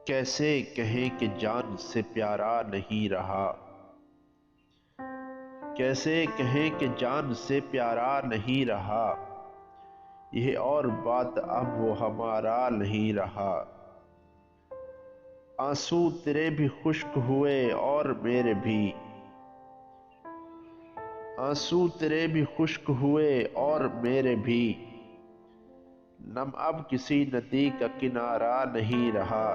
کیسے کہیں کہ جان سے پیارا نہیں رہا، کیسے کہیں کہ جان سے پیارا نہیں رہا، یہ اور بات اب وہ ہمارا نہیں رہا۔ آنسو تیرے بھی خشک ہوئے اور میرے بھی، آنسو تیرے بھی خشک ہوئے اور میرے بھی، نم اب کسی ندی کا کنارہ نہیں رہا۔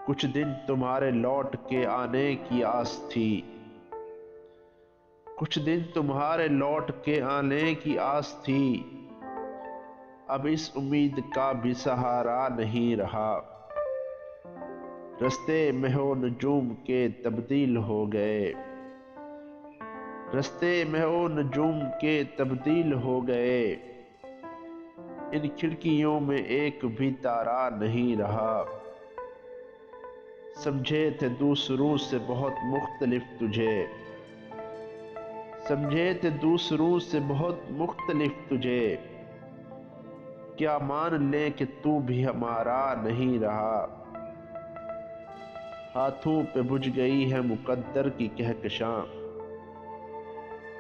کچھ دن تمہارے لوٹ کے آنے کی آس تھی، کچھ دن تمہارے لوٹ کے آنے کی آس تھی، اب اس امید کا بھی سہارا نہیں رہا۔ رستے مہ و نجوم کے تبدیل ہو گئے، رستے مہ و نجوم کے تبدیل ہو گئے، ان کھڑکیوں میں ایک بھی تارا نہیں رہا۔ سمجھے تھے دوسروں سے بہت مختلف تجھے، سمجھے تھے دوسروں سے بہت مختلف تجھے، کیا مان لیں کہ تو بھی ہمارا نہیں رہا۔ ہاتھوں پہ بجھ گئی ہے مقدر کی کہکشاں،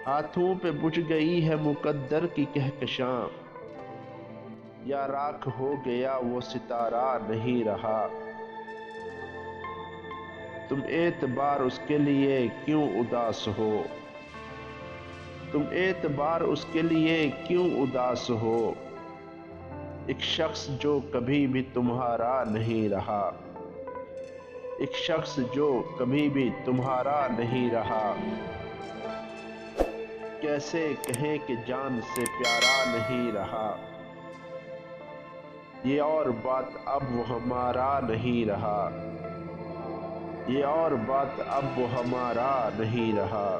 ہاتھوں پہ بجھ گئی ہے مقدر کی کہکشاں، یا راکھ ہو گیا وہ ستارہ نہیں رہا۔ تم اعتبار اس کے لیے کیوں اداس ہو، تم اعتبار اس کے لیے کیوں اداس ہو، ایک شخص جو کبھی بھی تمہارا نہیں رہا، ایک شخص جو کبھی بھی تمہارا نہیں رہا۔ کیسے کہیں کہ جان سے پیارا نہیں رہا، یہ اور بات اب وہ ہمارا نہیں رہا، یہ اور بات اب وہ ہمارا نہیں رہا۔